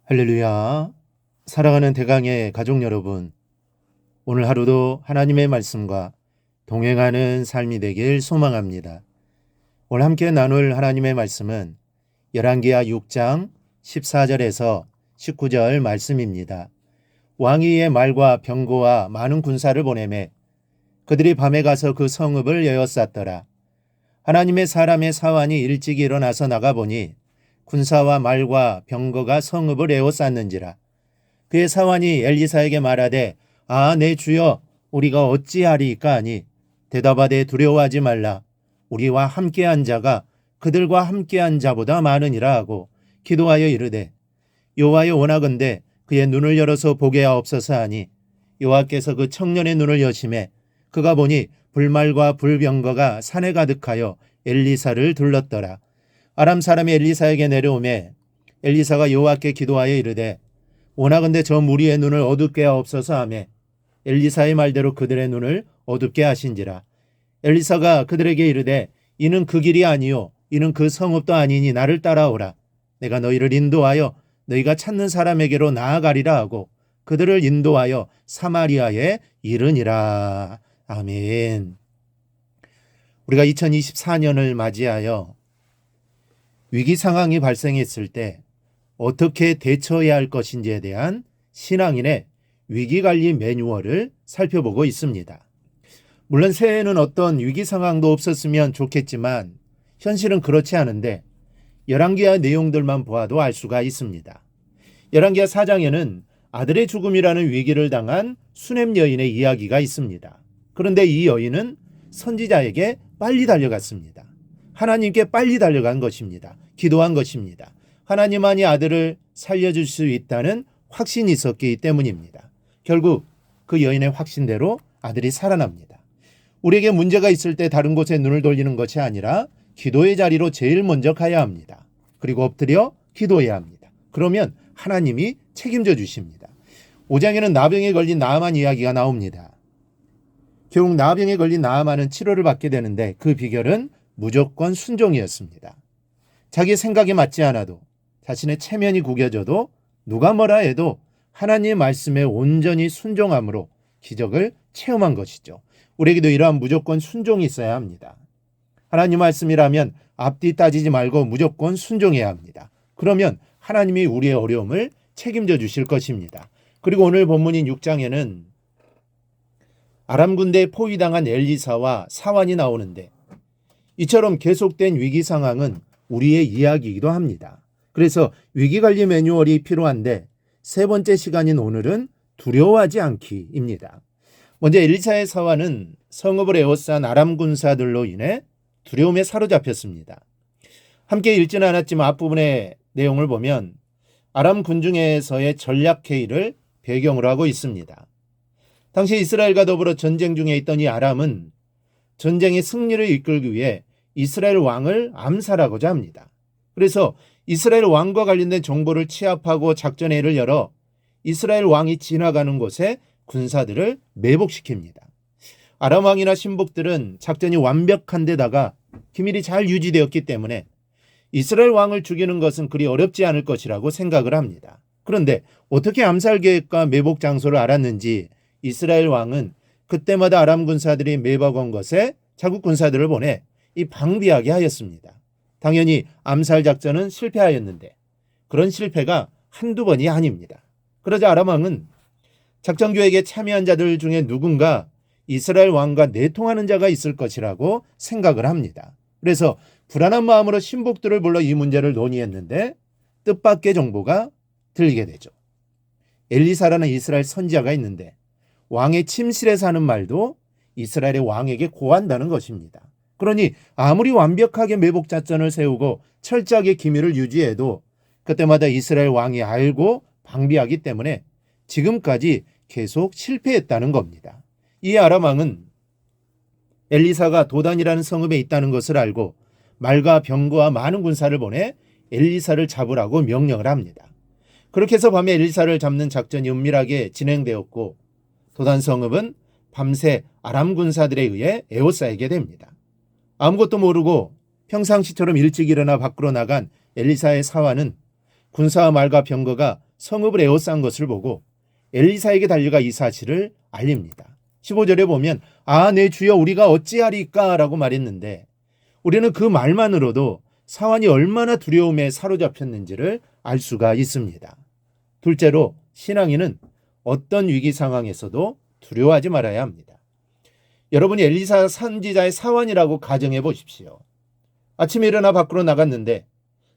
할렐루야. 사랑하는 대강의 가족 여러분, 오늘 하루도 하나님의 말씀과 동행하는 삶이 되길 소망합니다. 오늘 함께 나눌 하나님의 말씀은 열왕기하 6장 14절에서 19절 말씀입니다. 왕이 이에 말과 병거와 많은 군사를 보내매 그들이 밤에 가서 그 성읍을 에워쌌더라. 하나님의 사람의 사환이 일찍 일어나서 나가보니 군사와 말과 병거가 성읍을 에워쌌는지라. 그의 사환이 엘리사에게 말하되 내 주여, 우리가 어찌하리이까 하니 대답하되 두려워하지 말라. 우리와 함께한 자가 그들과 함께한 자보다 많으니라 하고 기도하여 이르되 여호와여, 원하건대 그의 눈을 열어서 보게 하옵소서 하니 여호와께서 그 청년의 눈을 여심해 그가 보니 불말과 불병거가 산에 가득하여 엘리사를 둘렀더라. 아람 사람이 엘리사에게 내려오매 엘리사가 여호와께 기도하여 이르되 원하건대 저 무리의 눈을 어둡게 하옵소서 하매 엘리사의 말대로 그들의 눈을 어둡게 하신지라. 엘리사가 그들에게 이르되 이는 그 길이 아니요 이는 그 성읍도 아니니 나를 따라오라. 내가 너희를 인도하여 너희가 찾는 사람에게로 나아가리라 하고 그들을 인도하여 사마리아에 이르니라. 아멘. 우리가 2024년을 맞이하여 위기 상황이 발생했을 때 어떻게 대처해야 할 것인지에 대한 신앙인의 위기관리 매뉴얼을 살펴보고 있습니다. 물론 새해에는 어떤 위기 상황도 없었으면 좋겠지만 현실은 그렇지 않은데 열왕기하 내용들만 보아도 알 수가 있습니다. 열왕기하 4장에는 아들의 죽음이라는 위기를 당한 수넴 여인의 이야기가 있습니다. 그런데 이 여인은 선지자에게 빨리 달려갔습니다. 하나님께 빨리 달려간 것입니다. 기도한 것입니다. 하나님만이 아들을 살려줄 수 있다는 확신이 있었기 때문입니다. 결국 그 여인의 확신대로 아들이 살아납니다. 우리에게 문제가 있을 때 다른 곳에 눈을 돌리는 것이 아니라 기도의 자리로 제일 먼저 가야 합니다. 그리고 엎드려 기도해야 합니다. 그러면 하나님이 책임져 주십니다. 5장에는 나병에 걸린 나아만 이야기가 나옵니다. 결국 나병에 걸린 나아만은 치료를 받게 되는데 그 비결은 무조건 순종이었습니다. 자기 생각에 맞지 않아도 자신의 체면이 구겨져도 누가 뭐라 해도 하나님의 말씀에 온전히 순종함으로 기적을 체험한 것이죠. 우리에게도 이러한 무조건 순종이 있어야 합니다. 하나님 말씀이라면 앞뒤 따지지 말고 무조건 순종해야 합니다. 그러면 하나님이 우리의 어려움을 책임져 주실 것입니다. 그리고 오늘 본문인 6장에는 아람 군대에 포위당한 엘리사와 사환이 나오는데 이처럼 계속된 위기 상황은 우리의 이야기이기도 합니다. 그래서 위기관리 매뉴얼이 필요한데 세 번째 시간인 오늘은 두려워하지 않기입니다. 먼저 엘리사의 사환은 성읍을 에워싼 아람 군사들로 인해 두려움에 사로잡혔습니다. 함께 읽지는 않았지만 앞부분의 내용을 보면 아람 군중에서의 전략회의를 배경으로 하고 있습니다. 당시 이스라엘과 더불어 전쟁 중에 있던 이 아람은 전쟁의 승리를 이끌기 위해 이스라엘 왕을 암살하고자 합니다. 그래서 이스라엘 왕과 관련된 정보를 취합하고 작전회의를 열어 이스라엘 왕이 지나가는 곳에 군사들을 매복시킵니다. 아람 왕이나 신복들은 작전이 완벽한 데다가 기밀이 잘 유지되었기 때문에 이스라엘 왕을 죽이는 것은 그리 어렵지 않을 것이라고 생각을 합니다. 그런데 어떻게 암살 계획과 매복 장소를 알았는지 이스라엘 왕은 그때마다 아람 군사들이 매복한 것에 자국 군사들을 보내 이 방비하게 하였습니다. 당연히 암살 작전은 실패하였는데 그런 실패가 한두 번이 아닙니다. 그러자 아람 왕은 작전 계획에 참여한 자들 중에 누군가 이스라엘 왕과 내통하는 자가 있을 것이라고 생각을 합니다. 그래서 불안한 마음으로 신복들을 불러 이 문제를 논의했는데 뜻밖의 정보가 들리게 되죠. 엘리사라는 이스라엘 선지자가 있는데 왕의 침실에서 하는 말도 이스라엘의 왕에게 고한다는 것입니다. 그러니 아무리 완벽하게 매복 작전을 세우고 철저하게 기밀을 유지해도 그때마다 이스라엘 왕이 알고 방비하기 때문에 지금까지 계속 실패했다는 겁니다. 이 아람 왕은 엘리사가 도단이라는 성읍에 있다는 것을 알고 말과 병거와 많은 군사를 보내 엘리사를 잡으라고 명령을 합니다. 그렇게 해서 밤에 엘리사를 잡는 작전이 은밀하게 진행되었고 도단 성읍은 밤새 아람 군사들에 의해 에워싸이게 됩니다. 아무것도 모르고 평상시처럼 일찍 일어나 밖으로 나간 엘리사의 사환은 군사와 말과 병거가 성읍을 에워싼 것을 보고 엘리사에게 달려가 이 사실을 알립니다. 15절에 보면 내 주여 우리가 어찌하리까 라고 말했는데 우리는 그 말만으로도 사환이 얼마나 두려움에 사로잡혔는지를 알 수가 있습니다. 둘째로 신앙인은 어떤 위기 상황에서도 두려워하지 말아야 합니다. 여러분이 엘리사 선지자의 사환이라고 가정해 보십시오. 아침에 일어나 밖으로 나갔는데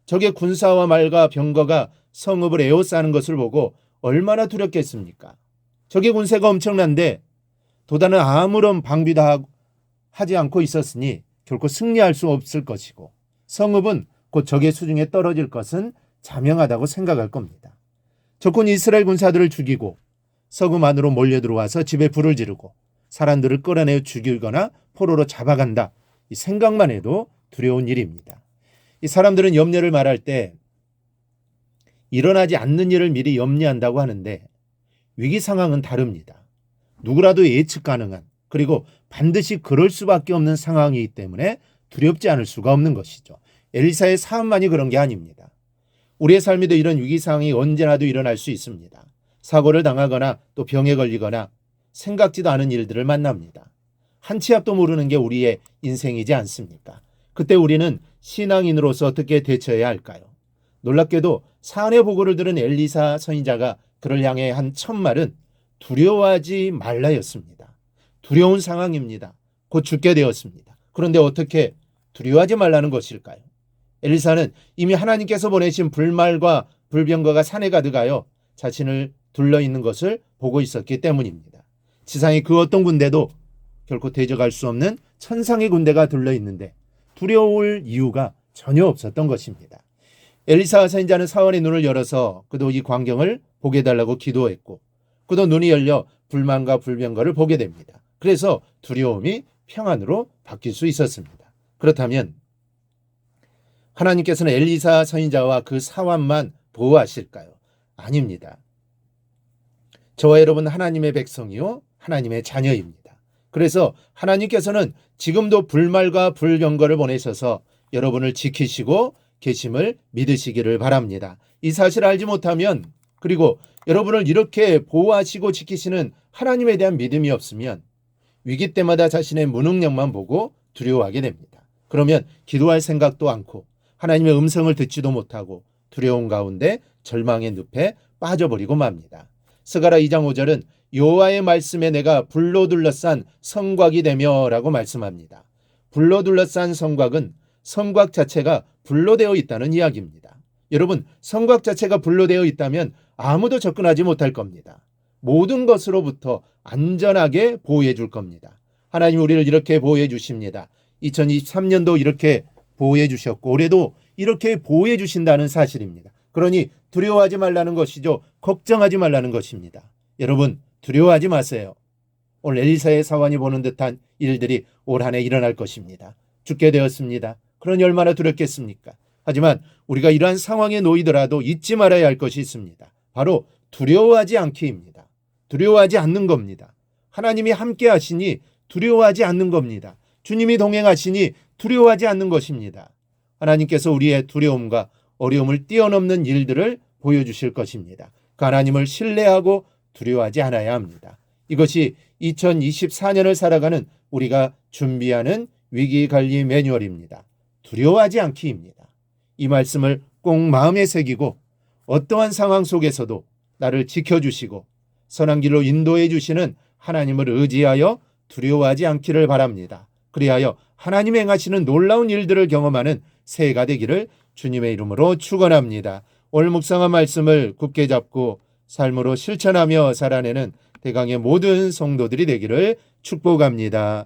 적의 군사와 말과 병거가 성읍을 에워싸는 것을 보고 얼마나 두렵겠습니까? 적의 군세가 엄청난데 도단은 아무런 방비도 하지 않고 있었으니 결코 승리할 수 없을 것이고 성읍은 곧 적의 수중에 떨어질 것은 자명하다고 생각할 겁니다. 적군 이스라엘 군사들을 죽이고 성읍 안으로 몰려 들어와서 집에 불을 지르고 사람들을 끌어내어 죽이거나 포로로 잡아간다. 이 생각만 해도 두려운 일입니다. 이 사람들은 염려를 말할 때 일어나지 않는 일을 미리 염려한다고 하는데 위기 상황은 다릅니다. 누구라도 예측 가능한 그리고 반드시 그럴 수밖에 없는 상황이기 때문에 두렵지 않을 수가 없는 것이죠. 엘리사의 사안만이 그런 게 아닙니다. 우리의 삶에도 이런 위기 상황이 언제나도 일어날 수 있습니다. 사고를 당하거나 또 병에 걸리거나 생각지도 않은 일들을 만납니다. 한 치 앞도 모르는 게 우리의 인생이지 않습니까? 그때 우리는 신앙인으로서 어떻게 대처해야 할까요? 놀랍게도 사안의 보고를 들은 엘리사 선지자가 그를 향해 한 첫 말은 두려워하지 말라였습니다. 두려운 상황입니다. 곧 죽게 되었습니다. 그런데 어떻게 두려워하지 말라는 것일까요? 엘리사는 이미 하나님께서 보내신 불말과 불병거가 산에 가득하여 자신을 둘러있는 것을 보고 있었기 때문입니다. 지상의 그 어떤 군대도 결코 대적할 수 없는 천상의 군대가 둘러있는데 두려울 이유가 전혀 없었던 것입니다. 엘리사 선지자는 사원의 눈을 열어서 그도 이 광경을 보게 해달라고 기도했고 그도 눈이 열려 불만과 불병거를 보게 됩니다. 그래서 두려움이 평안으로 바뀔 수 있었습니다. 그렇다면 하나님께서는 엘리사 선지자와 그 사환만 보호하실까요? 아닙니다. 저와 여러분 하나님의 백성이요 하나님의 자녀입니다. 그래서 하나님께서는 지금도 불말과 불병거를 보내셔서 여러분을 지키시고 계심을 믿으시기를 바랍니다. 이 사실을 알지 못하면 그리고 여러분을 이렇게 보호하시고 지키시는 하나님에 대한 믿음이 없으면 위기 때마다 자신의 무능력만 보고 두려워하게 됩니다. 그러면 기도할 생각도 않고 하나님의 음성을 듣지도 못하고 두려움 가운데 절망의 늪에 빠져버리고 맙니다. 스가랴 2장 5절은 여호와의 말씀에 내가 불로 둘러싼 성곽이 되며 라고 말씀합니다. 불로 둘러싼 성곽은 성곽 자체가 불로 되어 있다는 이야기입니다. 여러분, 성곽 자체가 불로 되어 있다면 아무도 접근하지 못할 겁니다. 모든 것으로부터 안전하게 보호해 줄 겁니다. 하나님 우리를 이렇게 보호해 주십니다. 2023년도 이렇게 보호해 주셨고 올해도 이렇게 보호해 주신다는 사실입니다. 그러니 두려워하지 말라는 것이죠. 걱정하지 말라는 것입니다. 여러분 두려워하지 마세요. 오늘 엘리사의 사환이 보는 듯한 일들이 올 한 해 일어날 것입니다. 죽게 되었습니다. 그러니 얼마나 두렵겠습니까? 하지만 우리가 이러한 상황에 놓이더라도 잊지 말아야 할 것이 있습니다. 바로 두려워하지 않기입니다. 두려워하지 않는 겁니다. 하나님이 함께 하시니 두려워하지 않는 겁니다. 주님이 동행하시니 두려워하지 않는 것입니다. 하나님께서 우리의 두려움과 어려움을 뛰어넘는 일들을 보여주실 것입니다. 그 하나님을 신뢰하고 두려워하지 않아야 합니다. 이것이 2024년을 살아가는 우리가 준비하는 위기관리 매뉴얼입니다. 두려워하지 않기입니다. 이 말씀을 꼭 마음에 새기고 어떠한 상황 속에서도 나를 지켜주시고 선한 길로 인도해 주시는 하나님을 의지하여 두려워하지 않기를 바랍니다. 그리하여 하나님이 행하시는 놀라운 일들을 경험하는 새해가 되기를 주님의 이름으로 축원합니다. 오늘 묵상한 말씀을 굳게 잡고 삶으로 실천하며 살아내는 대강의 모든 성도들이 되기를 축복합니다.